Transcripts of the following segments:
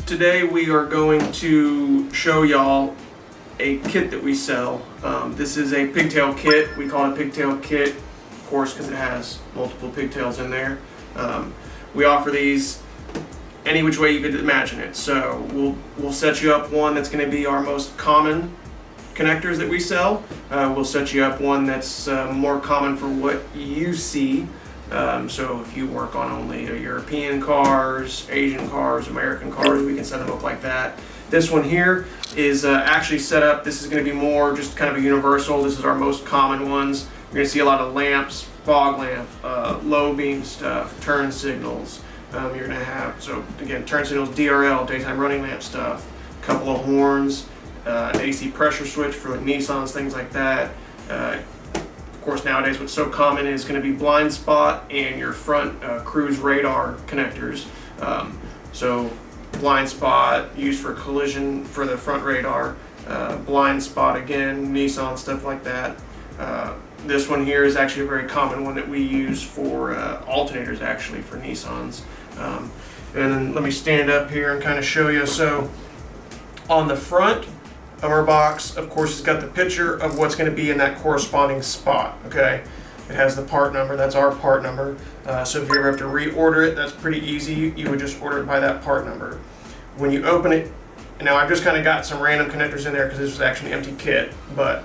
Today we are going to show y'all a kit that we sell. This is a pigtail kit. We call it a pigtail kit, of course, because it has multiple pigtails in there. We offer these any which way you could imagine it. So we'll set you up one that's going to be our most common connectors that we sell. We'll set you up one that's more common for what you see. So if you work on only European cars, Asian cars, American cars, we can set them up like that. This one here is actually set up. This is going to be more just kind of a universal. This is our most common ones. You're going to see a lot of lamps, fog lamp, low beam stuff, turn signals. You're going to have, so again, turn signals, DRL, daytime running lamp stuff, a couple of horns, an AC pressure switch for like Nissans, things like that. Of course, nowadays what's so common is going to be blind spot and your front cruise radar connectors. So blind spot used for collision for the front radar, blind spot again, Nissan, stuff like that. This one here is actually a very common one that we use for alternators, actually, for Nissans. And then let me stand up here and kind of show you. So on the front of our box, of course, it's got the picture of what's going to be in that corresponding spot. Okay, it has the part number. That's our part number. So if you ever have to reorder it, that's pretty easy. You would just order it by that part number. When you open it, now I've just kind of got some random connectors in there because this was actually an empty kit, but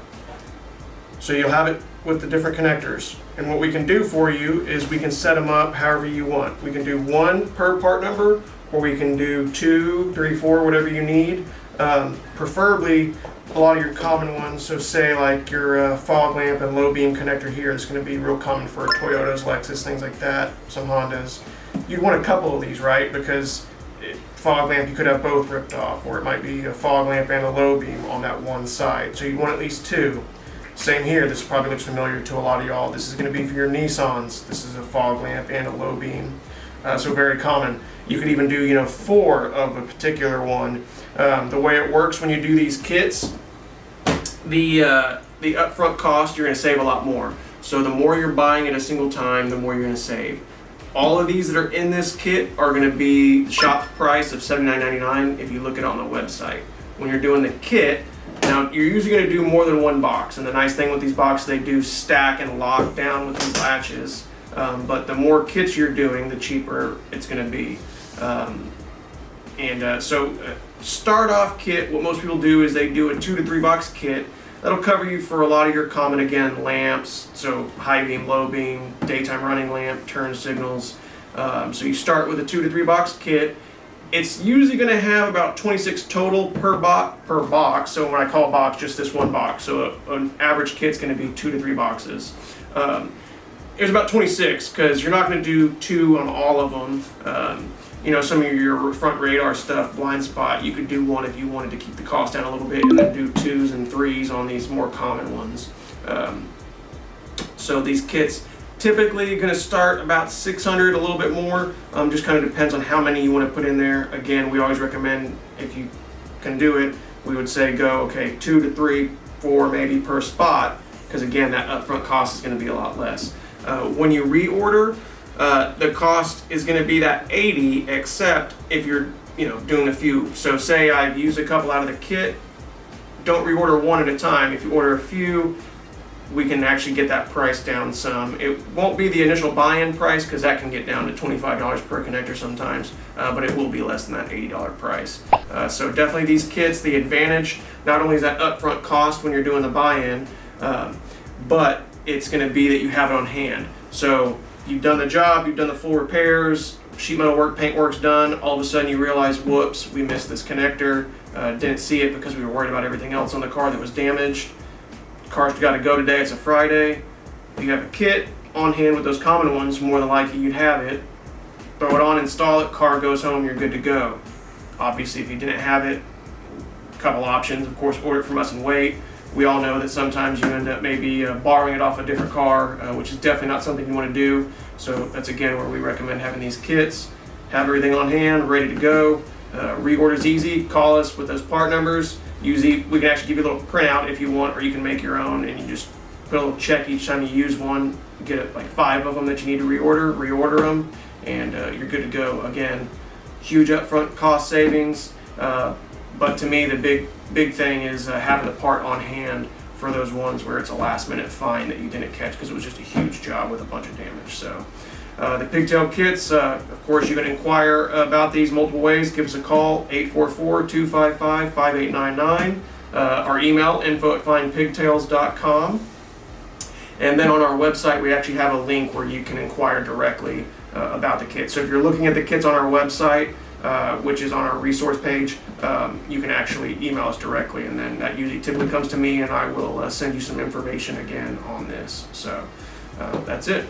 so you'll have it with the different connectors. And what we can do for you is we can set them up however you want. We can do one per part number, or we can do 2, 3, 4, whatever you need. Preferably a lot of your common ones, so say like your fog lamp and low beam connector here is going to be real common for Toyotas, Lexus, things like that, some Hondas. You'd want a couple of these, right? Because fog lamp, you could have both ripped off, or it might be a fog lamp and a low beam on that one side. So you'd want at least 2. Same here, this probably looks familiar to a lot of y'all. This is going to be for your Nissans. This is a fog lamp and a low beam. So very common. You could even do 4 of a particular one. The way it works when you do these kits, the upfront cost, you're going to save a lot more. So the more you're buying at a single time, the more you're going to save. All of these that are in this kit are going to be shop price of $79.99 if you look it on the website. When you're doing the kit, now you're usually going to do more than one box, and the nice thing with these boxes, they do stack and lock down with these latches. But the more kits you're doing, the cheaper it's going to be. So start off kit, what most people do is they do a 2 to 3 box kit. That'll cover you for a lot of your common, again, lamps, so high beam, low beam, daytime running lamp, turn signals. So you start with a 2 to 3 box kit. It's usually going to have about 26 total per box. So when I call a box, just this one box. So an average kit's going to be 2 to 3 boxes. There's about 26 because you're not going to do 2 on all of them. Some of your front radar stuff, blind spot, you could do 1 if you wanted to keep the cost down a little bit, and then do 2s and 3s on these more common ones. So these kits typically going to start about $600, a little bit more. Just kind of depends on how many you want to put in there. Again, we always recommend, if you can do it, we would say go, okay, 2 to 3, 4 maybe per spot, because again, that upfront cost is going to be a lot less. When you reorder, the cost is going to be that $80, except if you're doing a few. So say I've used a couple out of the kit, don't reorder one at a time. If you order a few, we can actually get that price down some. It won't be the initial buy-in price because that can get down to $25 per connector sometimes, but it will be less than that $80 price. So definitely these kits, the advantage, not only is that upfront cost when you're doing the buy-in, but it's going to be that you have it on hand. So you've done the job, you've done the full repairs, sheet metal work, paint work's done, all of a sudden you realize, whoops, we missed this connector, didn't see it because we were worried about everything else on the car that was damaged. Car's got to go today, it's a Friday. If you have a kit on hand with those common ones, more than likely you'd have it. Throw it on, install it, car goes home, you're good to go. Obviously, if you didn't have it, a couple options. Of course, order it from us and wait. We all know that sometimes you end up maybe borrowing it off a different car, which is definitely not something you want to do. So that's again where we recommend having these kits. Have everything on hand, ready to go. Reorder's easy. Call us with those part numbers. Usually we can actually give you a little printout if you want, or you can make your own and you just put a little check each time you use one. Get it like 5 of them that you need to reorder them, and you're good to go. Again, huge upfront cost savings, but to me the big thing is having the part on hand for those ones where it's a last minute find that you didn't catch because it was just a huge job with a bunch of damage. So the pigtail kits, of course, you can inquire about these multiple ways. Give us a call, 844-255-5899. Our email, info@findpigtails.com. And then on our website, we actually have a link where you can inquire directly about the kit. So if you're looking at the kits on our website, which is on our resource page, you can actually email us directly, and then that usually typically comes to me, and I will send you some information again on this. So that's it.